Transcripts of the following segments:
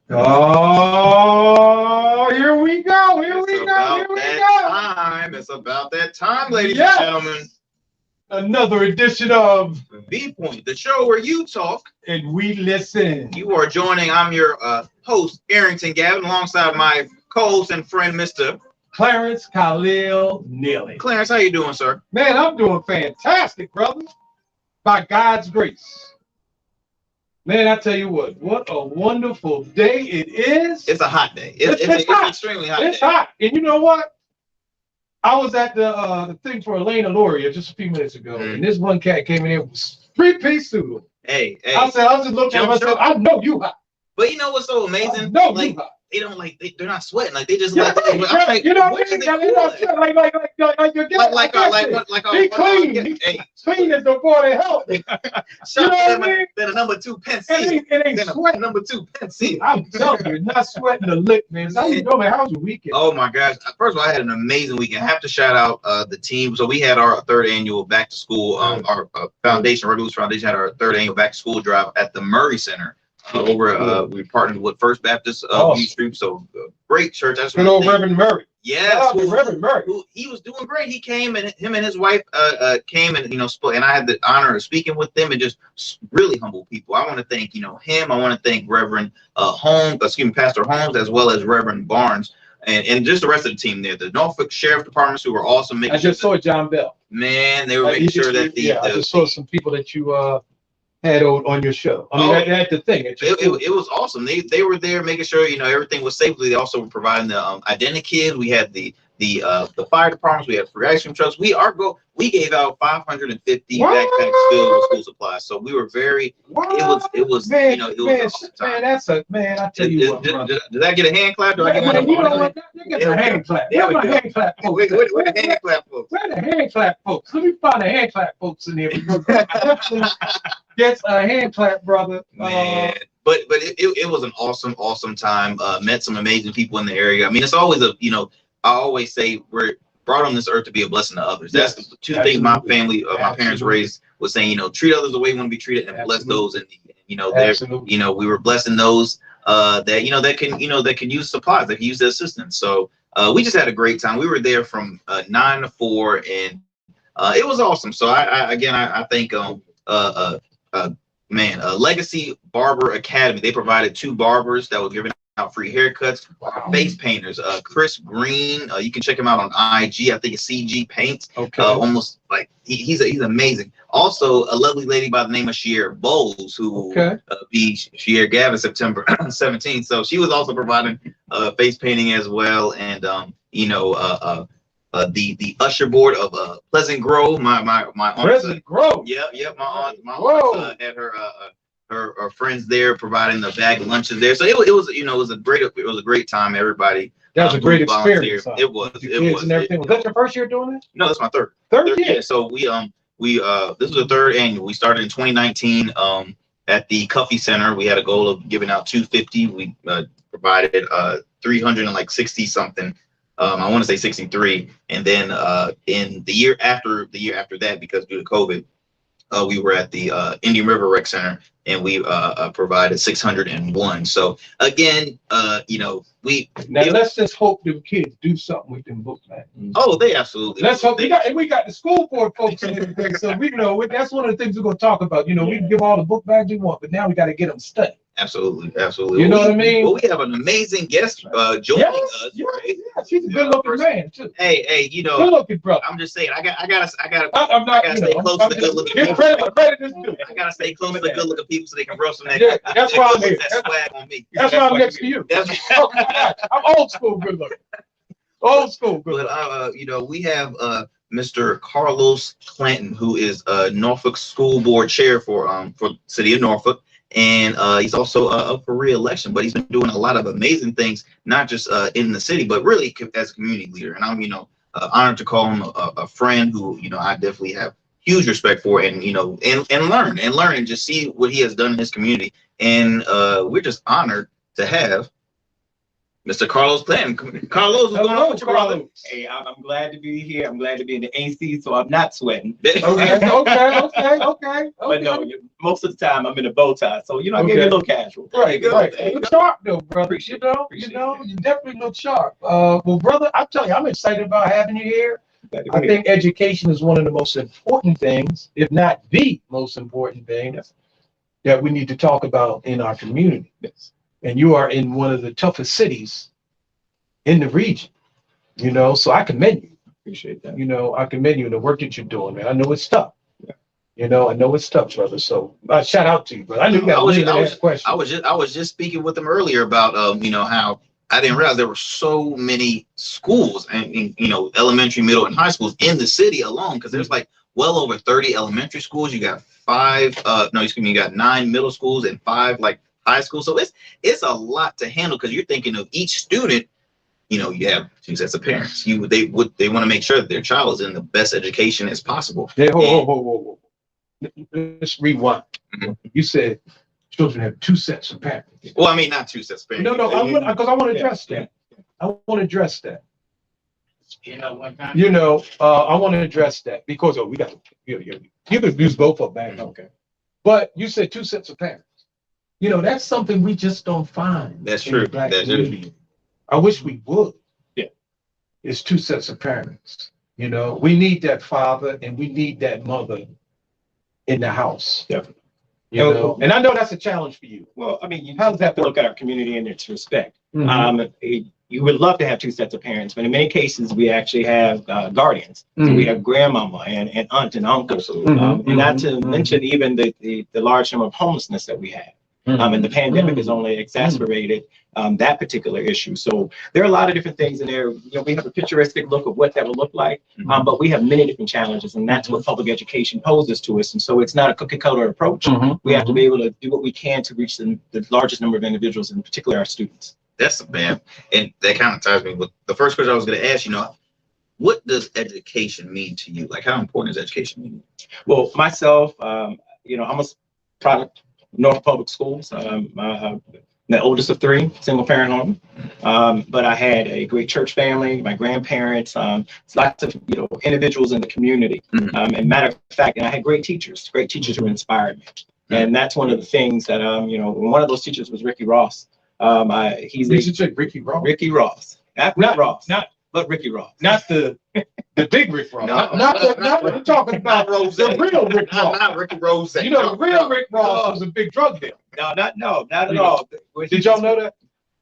Oh, here we go. Here It's we go. about Here we that go. time. It's about that time, ladies Yes. and gentlemen. Another edition of Viewpoint, the show where you talk And We Listen. You are joining. I'm your host, Arrington Gavin, alongside my co-host and friend, Mr. Clarence Khalil Neely. Clarence. How you doing, sir? Man, I'm doing fantastic, brother. By God's grace. Man, I tell you what a wonderful day it is. It's a hot day. It's hot. Extremely hot. It's day. hot. And you know what? I was at the thing for Elena Loria just a few minutes ago, and this one cat came in here with three-piece suit. Hey. I was just looking at him. I said, I know you hot. But you know what's so amazing? No, like they don't they're not sweating. Like they just like you know what I mean? Like he clean. Hey, clean as the boy they help. You know what I mean? Then a number 2 pen It ain't sweating. Number 2 pen C. I'm telling you, not sweating a lick, man. How you doing, man? How was your weekend? Oh my gosh! First of all, I had an amazing weekend. I have to shout out the team. So we had our third annual back to school. Our foundation, Red Roots Foundation, had our third annual back to school drive at the Murray Center. We partnered with First Baptist Youth Street, so great church. That's good old Reverend Murray. Yes, Reverend Murray. He was doing great. He came and him and his wife came and spoke, and I had the honor of speaking with them and just really humble people. I want to thank him. I want to thank Reverend Pastor Holmes, as well as Reverend Barnes. And just the rest of the team there, the Norfolk Sheriff Departments, who were awesome. I just saw John Bell. Man, they were making sure that I just saw some people that you had on your show. I mean, that's the thing. It was awesome. They were there making sure everything was safe. They also were providing the identity kids. We had the fire departments. We had free ice cream trucks. We gave out 550 backpacks filled with school supplies. So we were very. It was man, it was man. I tell you what, did I get a hand clap? Do I get one? You know what? Get a hand clap. Where the hand clap folks? Where the hand clap folks? Where the hand clap folks? Let me find the hand clap folks in here. Gets a hand clap, brother. Man. But it was an awesome time. Met some amazing people in the area. I mean, it's always I always say we're brought on this earth to be a blessing to others. That's the two things my family, my parents raised was saying. Treat others the way you want to be treated, and bless those. And we were blessing those that can use supplies, that can use the assistance. So we just had a great time. We were there from 9 to 4, and it was awesome. So I think Legacy Barber Academy. They provided 2 barbers that were giving out free haircuts. Face painters, Chris Green. You can check him out on IG. I think it's CG Paints. Okay. Almost like he's amazing. Also, a lovely lady by the name of Shier Bowles, who will be Shier Gavin September 17th. So she was also providing face painting as well, and the usher board of Pleasant Grove. My aunt. Pleasant Grove. Yeah. My aunt had her friends there providing the bag of lunches there. So it was a great time. Everybody. That was a great experience. It was. And everything. Was that your first year doing it? No, that's my third. Third year. So we this was the third annual. We started in 2019 at the Cuffy Center. We had a goal of giving out 250. We provided 360 something. I want to say 63, and then in the year after that, because due to COVID, we were at the Indian River Rec Center, and we provided 601. So again, let's just hope them kids do something with them books, man. Oh, they absolutely. Let's hope we got the school board folks and everything. So that's one of the things we're gonna talk about. We can give all the book bags we want, but now we got to get them studied. Absolutely. You know what I mean? Well, we have an amazing guest joining us. Yeah, she's a good-looking man too. Hey, good-looking brother. I'm just saying, I gotta stay close to the good-looking people. I gotta stay close to the good-looking people so they can roast them. Yeah, that's why I'm here. That swag on me. That's why I'm next to you. I'm old school good-looking. Old school good. But we have Mr. Carlos Clanton, who is Norfolk School Board Chair for the city of Norfolk. And he's also up for re-election, but he's been doing a lot of amazing things, not just in the city, but really as a community leader. And I'm, honored to call him a friend who, I definitely have huge respect for, and learn and just see what he has done in his community. And we're just honored to have Mr. Carlos Clanton. Carlos, what's going on with you, brother? Hey, I'm glad to be here. I'm glad to be in the AC, so I'm not sweating. Okay. But no, most of the time I'm in a bow tie, so I get a little casual. Right. You look sharp, though, brother. You definitely look sharp. Well, brother, I'm telling you, I'm excited about having you here. I think education is one of the most important things, if not the most important thing, that we need to talk about in our community. Yes. And you are in one of the toughest cities in the region, so I commend you. Appreciate that. I commend you in the work that you're doing, man. I know it's tough. I know it's tough, brother. So shout out to you, brother. I knew you got a question. I was just speaking with them earlier about how I didn't realize there were so many schools and elementary, middle, and high schools in the city alone, because there's like well over 30 elementary schools. You got you got 9 middle schools and 5 like high schools. So it's a lot to handle, because you're thinking of each student. You have 2 sets of parents. They want to make sure that their child is in the best education as possible. Yeah, whoa. Let's rewind. You said children have 2 sets of parents. Well, I mean, not 2 sets of parents. No, because I want to address that. I want to address that. I want to address that because we got you could use both of them. Okay. But you said 2 sets of parents. That's something we just don't find. That's true. That's true. I wish we would. Yeah. It's 2 sets of parents. We need that father and we need that mother in the house. Definitely. And I know that's a challenge for you. Well, I mean, you have to look at our community in its respect. You would love to have 2 sets of parents, but in many cases, we actually have guardians. So we have grandmama and aunt and uncle, and not to mention even the large number of homelessness that we have. And the pandemic has only exacerbated that particular issue. So there are a lot of different things in there. We have a picturesque look of what that would look like, but we have many different challenges, and that's what public education poses to us. And so it's not a cookie cutter approach. We have to be able to do what we can to reach the largest number of individuals, in particular our students. That's bad, and that kind of ties me with the first question I was going to ask. What does education mean to you? Like, how important is education to you? Well, myself, I'm a product of Norfolk Public Schools. I'm the oldest of 3, single parent home. But I had a great church family, my grandparents, lots of individuals in the community. And matter of fact, and I had great teachers who inspired me. And that's one of the things that one of those teachers was Ricky Ross. Ricky Ross. Ricky Ross. But Ricky Ross. Not the big Rick Ross. Not what we're talking about. The real Rick Ross. Not Ricky Rose. The real Rick Ross was a big drug dealer. Not at all. Did y'all know that?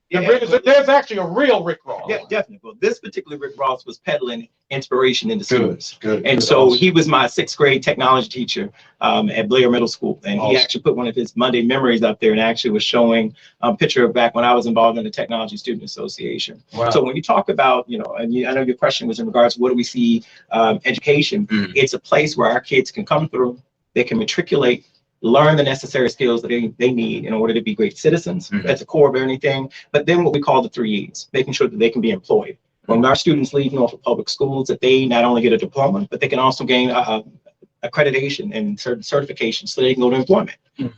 Yeah, there's actually a real Rick Ross. Yeah, definitely. Well, this particular Rick Ross was peddling inspiration in the schools. Good. So he was my 6th grade technology teacher at Blair Middle School. And he actually put one of his Monday memories up there and actually was showing a picture of back when I was involved in the Technology Student Association. Wow. So when you talk about, and I know your question was in regards to what do we see education, it's a place where our kids can come through, they can matriculate, learn the necessary skills that they need in order to be great citizens. At the core of anything. But then what we call the 3 E's, making sure that they can be employed. When our students leave Norfolk Public Schools, that they not only get a diploma, but they can also gain accreditation and certification so they can go to employment.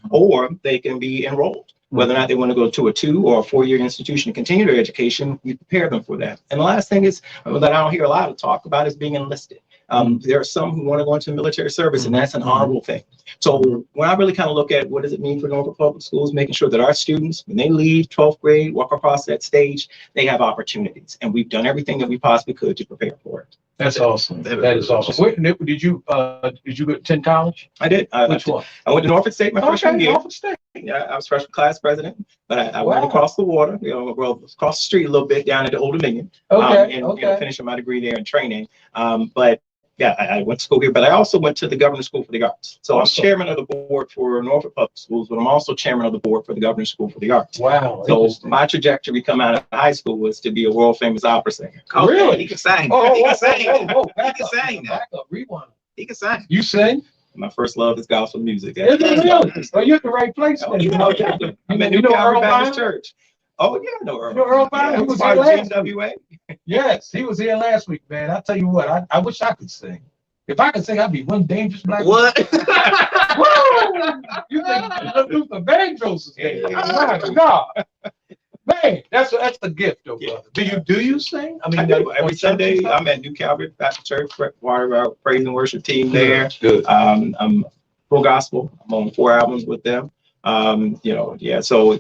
Or they can be enrolled. Whether or not they want to go to a 2 or a 4-year institution to continue their education, we prepare them for that. And the last thing is that I don't hear a lot of talk about is being enlisted. There are some who want to go into military service, and that's an honorable thing. So when I really kind of look at what does it mean for Norfolk Public Schools, making sure that our students, when they leave 12th grade, walk across that stage, they have opportunities. And we've done everything that we possibly could to prepare for it. That's awesome. That is awesome. Wait, did you attend college? I did. Which one? I went to Norfolk State my freshman year. Norfolk State. Yeah, I was freshman class president, but I went across the water, across the street a little bit down at the Old Dominion. And finishing my degree there in training. But yeah, I went to school here, but I also went to the Governor's School for the Arts. So I'm chairman of the board for Norfolk Public Schools, but I'm also chairman of the board for the Governor's School for the Arts. Wow. So my trajectory coming out of high school was to be a world famous opera singer. Oh, really? He can sing. He can sing. He can sing. Rewind. He can sing. You sing? My first love is gospel music. Is it really? Oh, you're at the right place. I'm at New Calvary Baptist Church. Oh, yeah, I know Earl. You know Earl Bynum? He was here last week. Yes, he was here last week, man. I tell you what, I wish I could sing. If I could sing, I'd be one dangerous black. What? You think Luther Vandross is there? My God. Man, that's that's a gift, though, brother. Do you sing? I mean, I do. like, Every on church and Sunday, stuff? I'm at New Calvary Baptist Church, part of our praise and worship team there. Good. I'm full gospel. I'm on 4 albums with them. Yeah. So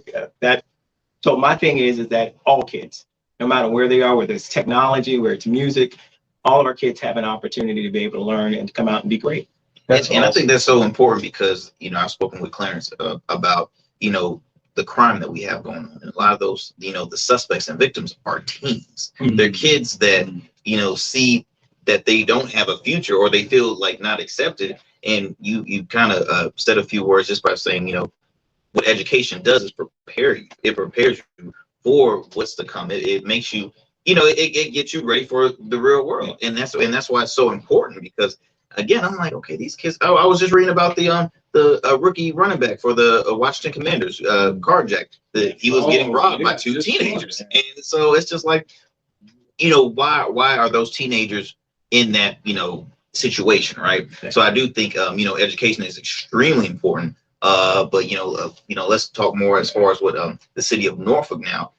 so my thing is that all kids, no matter where they are, whether it's technology, whether it's music, all of our kids have an opportunity to be able to learn and to come out and be great. And I think that's so important because, I've spoken with Clarence about, the crime that we have going on. And a lot of those, the suspects and victims are teens. Mhm. They're kids that, see that they don't have a future or they feel like not accepted. And you kind of said a few words just by saying, what education does is prepare you. It prepares you for what's to come. It makes you, it gets you ready for the real world. And that's why it's so important because, again, I'm like, okay, these kids. Oh, I was just reading about the rookie running back for the Washington Commanders, carjacked. He was getting robbed by 2 teenagers, and so it's just like, why are those teenagers in that situation, right? So I do think education is extremely important. But let's talk more as far as what the city of Norfolk now.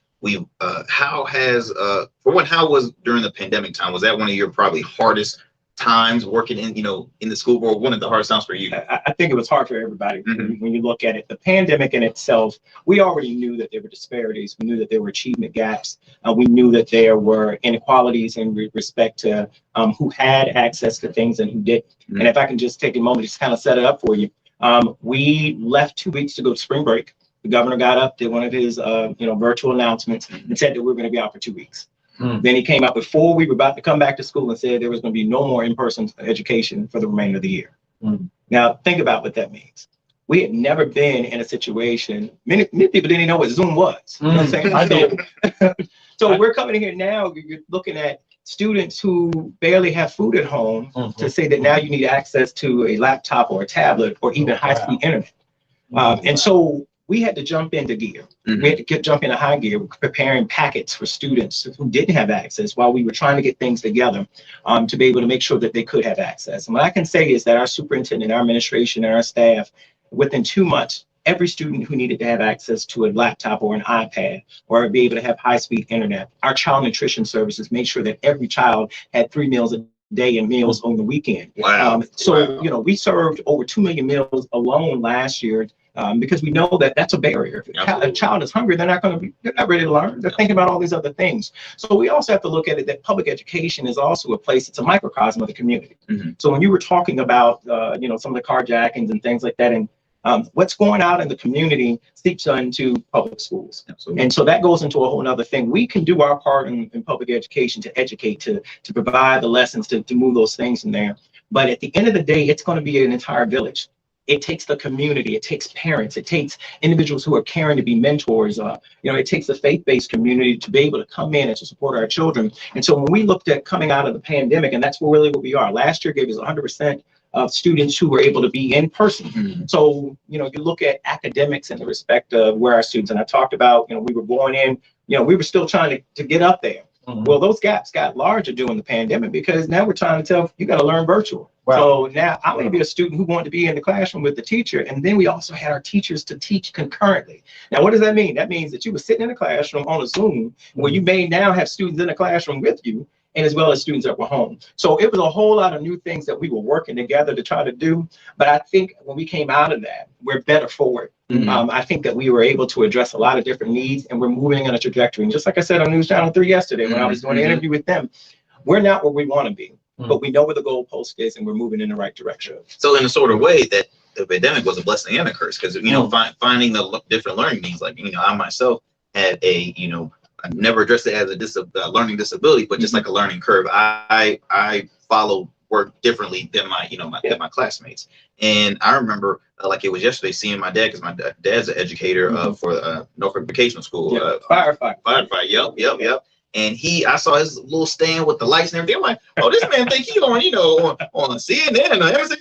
How was during the pandemic time? Was that one of your probably hardest times working in the school board? One of the hardest times for you? I think it was hard for everybody. When you look at it, the pandemic in itself, we already knew that there were disparities. We knew that there were achievement gaps. We knew that there were inequalities in respect to who had access to things and who didn't. And if I can just take a moment to kind of set it up for you. We left 2 weeks to go to spring break. The governor got up, did one of his virtual announcements and said that we were going to be out for 2 weeks. Then he came out before we were about to come back to school and said there was going to be no more in-person education for the remainder of the year. Now, think about what that means. We had never been in a situation, many people didn't even know what Zoom was. You know what I'm saying? I know. So we're coming here now, you're looking at students who barely have food at home to say that now you need access to a laptop or a tablet or even high-speed internet. And so we had to jump into gear. We had to jump into high gear, preparing packets for students who didn't have access while we were trying to get things together to be able to make sure that they could have access. And what I can say is that our superintendent, our administration, and our staff, within 2 months, every student who needed to have access to a laptop or an iPad or be able to have high-speed internet, our child nutrition services made sure that every child had 3 meals a day and meals on the weekend. Wow. We served over 2 million meals alone last year. Because we know that that's a barrier. If a child is hungry, they're not ready to learn. They're thinking about all these other things. So we also have to look at it that public education is also a place, it's a microcosm of the community. So when you were talking about, some of the carjackings and things like that, and what's going out in the community seeps into public schools. And so that goes into a whole nother thing. We can do our part in public education to educate, to provide the lessons, to move those things in there. But at the end of the day, it's going to be an entire village. It takes the community, it takes parents, it takes individuals who are caring to be mentors. It takes the faith-based community to be able to come in and to support our children. And so when we looked at coming out of the pandemic, and that's really what we are. Last year gave us 100% of students who were able to be in person. So, you look at academics in the respect of where our students, and I talked about, we were going in, we were still trying to get up there. Well, those gaps got larger during the pandemic because now we're trying to tell you got to learn virtual. Wow. So now I may be a student who wanted to be in the classroom with the teacher, and then we also had our teachers to teach concurrently. Now, what does that mean? That means that you were sitting in the classroom on a Zoom where you may now have students in the classroom with you, and as well as students that were home. So it was a whole lot of new things that we were working together to try to do. But I think when we came out of that, we're better for it. I think that we were able to address a lot of different needs, and we're moving on a trajectory. And just like I said on News Channel 3 yesterday, when I was doing an interview with them, we're not where we want to be, but we know where the goalpost is, and we're moving in the right direction. So in a sort of way that the pandemic was a blessing and a curse, because, finding the different learning needs, like, I myself had I never addressed it as a learning disability, but just like a learning curve. I follow work differently than than my classmates. And I remember like it was yesterday seeing my dad, because my dad's an educator for Norfolk Vocational School. Firefighter. Yep. And I saw his little stand with the lights and everything. I'm like, oh, this man think he on CNN and everything.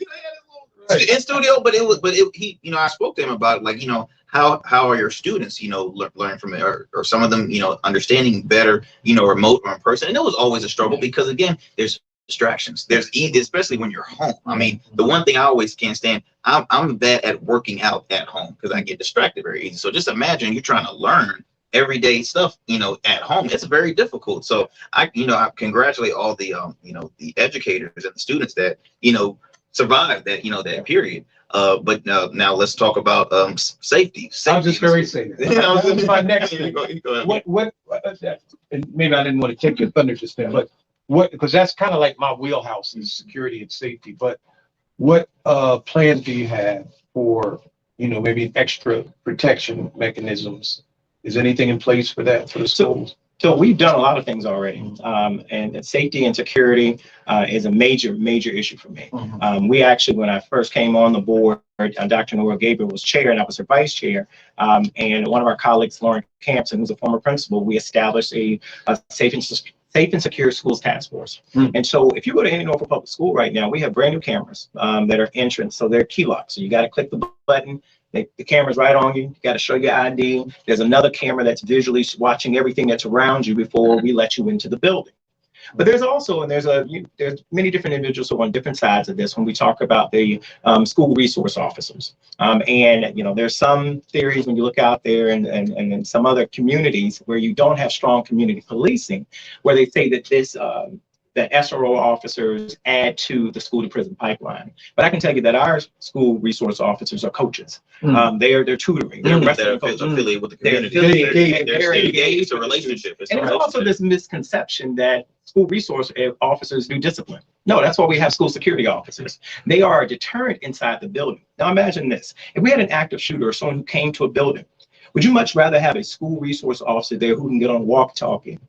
In studio, but I spoke to him about it, like, how are your students, learning from it, or some of them, understanding better, remote or in person. And it was always a struggle because, again, there's distractions. There's especially when you're home. I mean, the one thing I always can't stand, I'm bad at working out at home because I get distracted very easy. So just imagine you're trying to learn everyday stuff, at home. It's very difficult. So I congratulate all the, the educators and the students that, survived that, that period. But now let's talk about safety. I was just going to say that. That was my next thing. And maybe I didn't want to take your thunder just then, but because that's kind of like my wheelhouse is security and safety. But what plans do you have for, maybe extra protection mechanisms? Is anything in place for that for the schools? So we've done a lot of things already, and safety and security is a major issue for me. We actually, when I first came on the board, Dr. Nora Gabriel was chair and I was her vice chair, and one of our colleagues, Lauren Campson, who's a former principal, we established a safe and secure schools task force. And so if you go to any Norfolk public school right now, we have brand new cameras that are entrance, so they're key locks. So you got to click the button. The camera's right on you. You got to show your ID. There's another camera that's visually watching everything that's around you before we let you into the building. But there's also, and there's many different individuals who are on different sides of this when we talk about the school resource officers. And there's some theories when you look out there and in some other communities where you don't have strong community policing, where they say that that SRO officers add to the school to prison pipeline. But I can tell you that our school resource officers are coaches. They're tutoring. They're affiliated with the community. They're engaged. It's a relationship. And there's also this misconception that school resource officers do discipline. No, that's why we have school security officers. They are a deterrent inside the building. Now imagine this. If we had an active shooter or someone who came to a building, would you much rather have a school resource officer there who can get on walkie-talkie,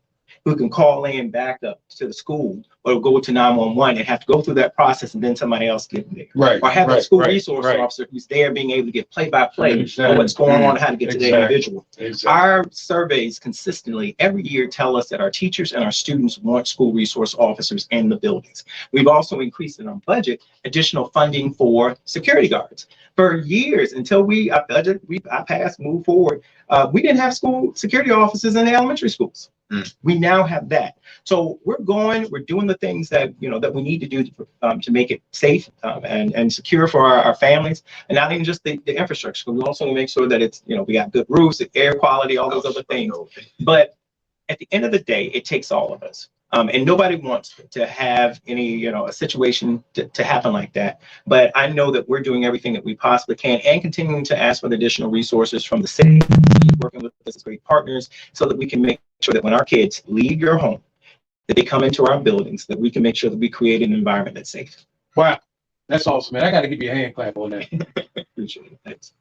who can call in back up to the school, or go to 911 and have to go through that process and then somebody else get there? Right. Or have a school resource officer who's there being able to get play-by-play of what's going on and how to get to the individual. Our surveys consistently every year tell us that our teachers and our students want school resource officers in the buildings. We've also increased in our budget additional funding for security guards. For years, until I passed, move forward, we didn't have school security officers in the elementary schools. We now have that. So we're doing the things that that we need to do to make it safe and secure for our families, and not even just the infrastructure. We also make sure that it's we got good roofs, air quality, all those other things. But at the end of the day, it takes all of us. And nobody wants to have any, a situation to happen like that. But I know that we're doing everything that we possibly can and continuing to ask for the additional resources from the city, working with us as great partners, so that we can make sure that when our kids leave your home, that they come into our buildings, that we can make sure that we create an environment that's safe. Wow, that's awesome, man. I got to give you a hand clap on that. Appreciate it. Thanks.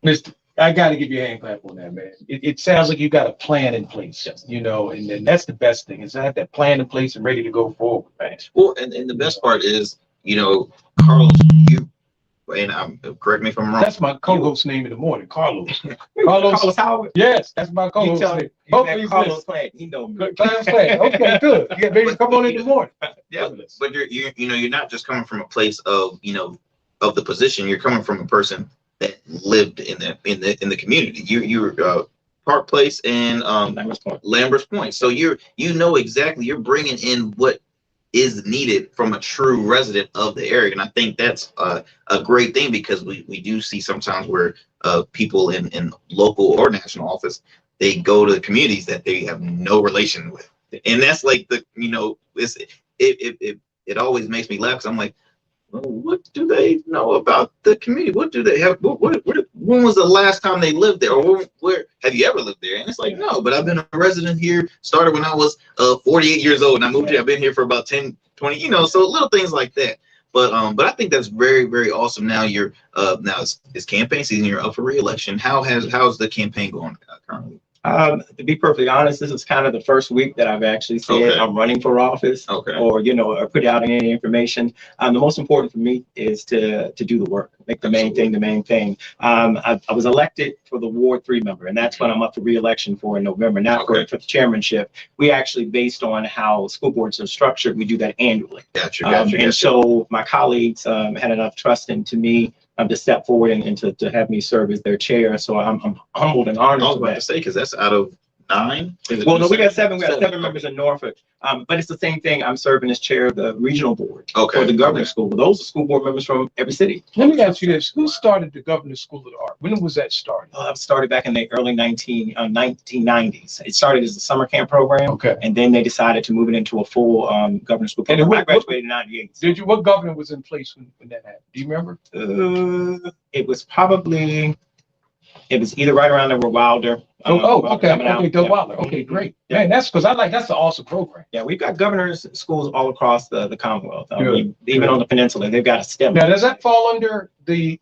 Mr. I got to give you a hand clap on that, man. It sounds like you got a plan in place, and then that's the best thing is to have that plan in place and ready to go forward, right? Well, and the best part is, Carlos, correct me if I'm wrong. That's my co-host name in the morning, Carlos. Carlos Howard? Yes, that's my co-host name. Hopefully Carlos Clanton. He know me. Carlos Clanton. Okay, good. You get ready to come on in the morning. Yeah, but you're not just coming from a place of of the position. You're coming from a person that lived in the community. You're Park Place and Lambert's Point. So you're exactly, you're bringing in what is needed from a true resident of the area, and I think that's a great thing, because we do see sometimes where people in local or national office, they go to communities that they have no relation with, and that's like it always makes me laugh, because I'm like, well, what do they know about the community? What do they have? When was the last time they lived there? Or where have you ever lived there? And it's like, no, but I've been a resident here, started when I was 48 years old, and I moved here. I've been here for about 10, 20, so little things like that. But I think that's very, very awesome. Now you're now it's campaign season. You're up for re-election. How's the campaign going currently? To be perfectly honest, this is kind of the first week that I've actually said I'm running for office, or put out any information. The most important for me is to do the work, make the main thing the main thing. I was elected for the Ward 3 member, and that's what I'm up for re-election for in November. Not for the chairmanship. We actually, based on how school boards are structured, we do that annually. Gotcha. So my colleagues had enough trust into me to step forward and to have me serve as their chair. So I'm humbled and honored. I was about to say, because that's out of 9. Well, no, we got 7. We got 7 members in Norfolk. But it's the same thing. I'm serving as chair of the regional board for the governor's school. Those are school board members from every city. Let me ask you this: who started the governor's school of the art? When was that started? It started back in the early 1990s. It started as a summer camp program. Okay. And then they decided to move it into a full governor's school program. I graduated in 98. What governor was in place when that happened? Do you remember? It was either right around there with Wilder. Okay, Doug Wilder. Okay, great. Yeah. Man, that's because that's an awesome program. Yeah, we've got governors schools all across the Commonwealth. Even on the peninsula, they've got a STEM. Now, does that fall under the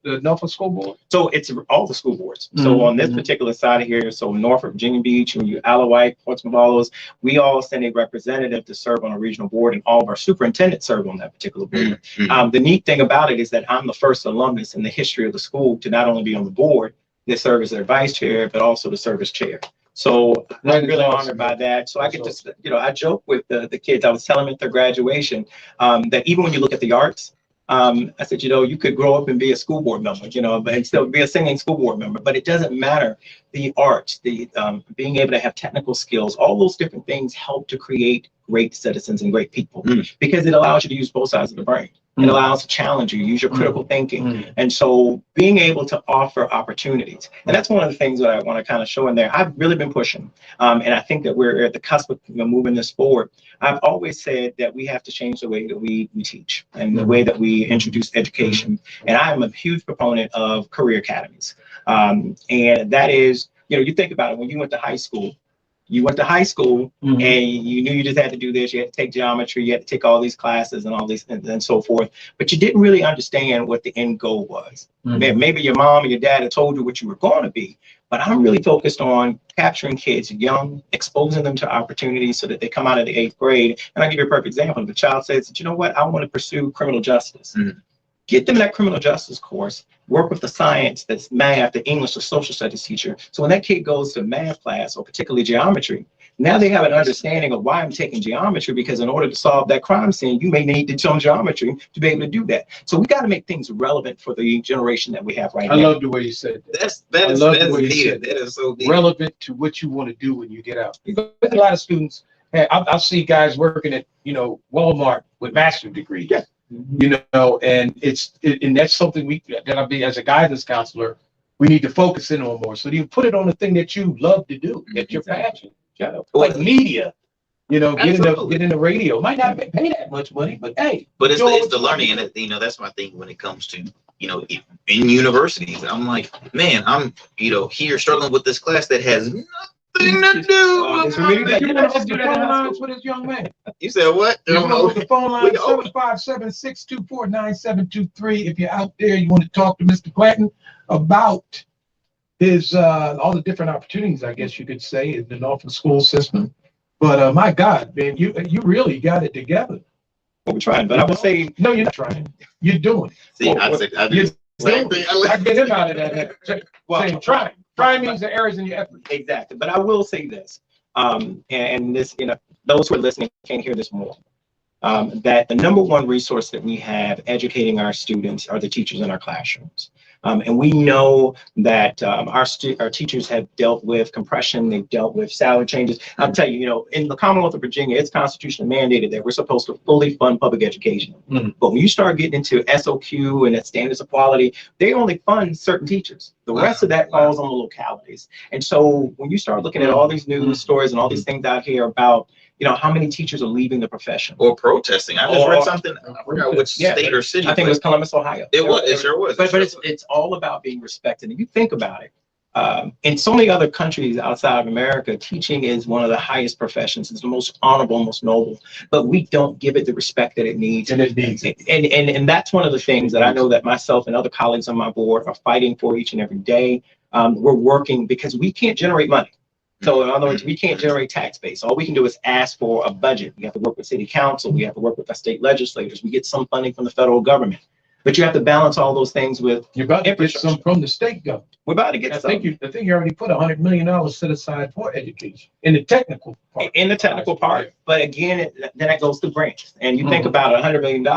Norfolk School Board? So it's all the school boards. So on this particular side of here, so Norfolk, Virginia Beach, and Alawite, Portsmouth, all those, we all send a representative to serve on a regional board, and all of our superintendents serve on that particular board. The neat thing about it is that I'm the first alumnus in the history of the school to not only be on the board, to serve as their vice chair, but also to serve as chair. So I'm really honored by that. So I get to, I joke with the kids. I was telling them at their graduation that even when you look at the arts, I said, you could grow up and be a school board member, but still be a singing school board member. But it doesn't matter. The arts, the being able to have technical skills, all those different things help to create great citizens and great people because it allows you to use both sides of the brain. It allows to challenge you, use your critical thinking. And so being able to offer opportunities. And that's one of the things that I want to kind of show in there. I've really been pushing. And I think that we're at the cusp of moving this forward. I've always said that we have to change the way that we teach and the way that we introduce education. And I'm a huge proponent of career academies. And that is, you think about it, when you went to high school, and you knew you just had to do this. You had to take geometry, you had to take all these classes and all these and so forth. But you didn't really understand what the end goal was. Maybe your mom or your dad had told you what you were going to be. But I'm really focused on capturing kids young, exposing them to opportunities so that they come out of the 8th grade. And I'll give you a perfect example. If a child says, I want to pursue criminal justice. Get them that criminal justice course, work with the science, that's math, the English, the social studies teacher. So when that kid goes to math class, or particularly geometry, now they have an understanding of why I'm taking geometry, because in order to solve that crime scene, you may need to show geometry to be able to do that. So we got to make things relevant for the generation that we have right now. I love the way you said that. That is needed. That is so needed. Relevant to what you want to do when you get out. There's a lot of students, I see guys working at, Walmart with master's degrees. Yeah. And and that's something that I'll be as a guidance counselor, we need to focus in on more. So you put it on the thing that you love to do, that you're passionate, like media, get in the radio. Might not pay that much money, but hey. But it's the learning, and that's my thing when it comes to, in universities. I'm like, man, I'm, here struggling with this class that has nothing to do with the phone lines for this young man. You said what? The phone line 757-624-9723. If you're out there, you want to talk to Mr. Clanton about his all the different opportunities, I guess you could say, in the Norfolk school system. But my God, man, you really got it together. Well, we're trying, but I will say, no, you're not trying. You're doing. See, I get him out of that. Saying trying. Trying means the errors in your effort. Exactly. But I will say this, and this, those who are listening can hear this more, that the number one resource that we have educating our students are the teachers in our classrooms. And we know that our teachers have dealt with compression, they've dealt with salary changes. I'll tell you, in the Commonwealth of Virginia, it's constitutionally mandated that we're supposed to fully fund public education. But when you start getting into SOQ and the standards of quality, they only fund certain teachers. The rest of that falls on the localities. And so when you start looking at all these news stories and all these things out here about, how many teachers are leaving the profession or protesting. I just read something. I forgot which state or city. I think it was Columbus, Ohio. It sure was. But it's all about being respected. And you think about it, in so many other countries outside of America, teaching is one of the highest professions. It's the most honorable, most noble. But we don't give it the respect that it needs. And it needs. And that's one of the things that I know that myself and other colleagues on my board are fighting for each and every day. We're working because we can't generate money. So in other words, we can't generate tax base. All we can do is ask for a budget. We have to work with city council. We have to work with our state legislators. We get some funding from the federal government. But you have to balance all those things with you're about to get some from the state government. We're about to get some. I think you already put $100 million set aside for education in the technical part. In the technical part. But again, then that goes to grants. And you think about $100 million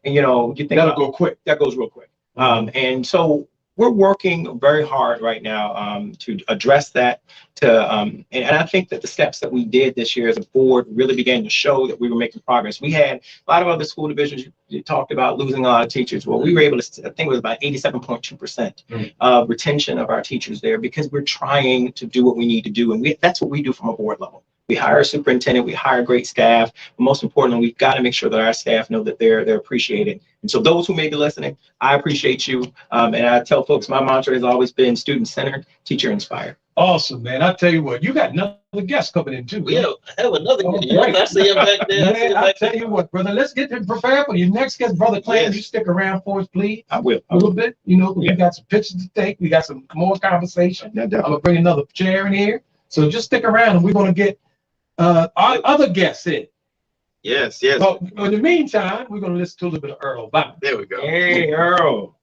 and you think that'll go quick. That goes real quick. And so we're working very hard right now to address that. And I think that the steps that we did this year as a board really began to show that we were making progress. We had a lot of other school divisions, you talked about losing a lot of teachers. Well, we were able to, I think it was about 87.2% of retention of our teachers there, because we're trying to do what we need to do. And that's what we do from a board level. We hire a superintendent, we hire great staff, but most importantly, we've got to make sure that our staff know that they're appreciated. And so those who may be listening, I appreciate you. And I tell folks, my mantra has always been student-centered, teacher-inspired. Awesome, man. I tell you what, you got another guest coming in too. We have another guest. Right. I see him back there. Man, I tell you what, brother, let's get him prepared for your next guest, Brother Clanton. Yes. You stick around for us, please. I will. A little bit. You know, we got some pictures to take. We got some more conversation. Yeah, I'm gonna bring another chair in here. So just stick around, and we're gonna get our other guests in. Yes, yes. But in the meantime, we're gonna listen to a little bit of Earl Bobby. There we go. Hey, Earl.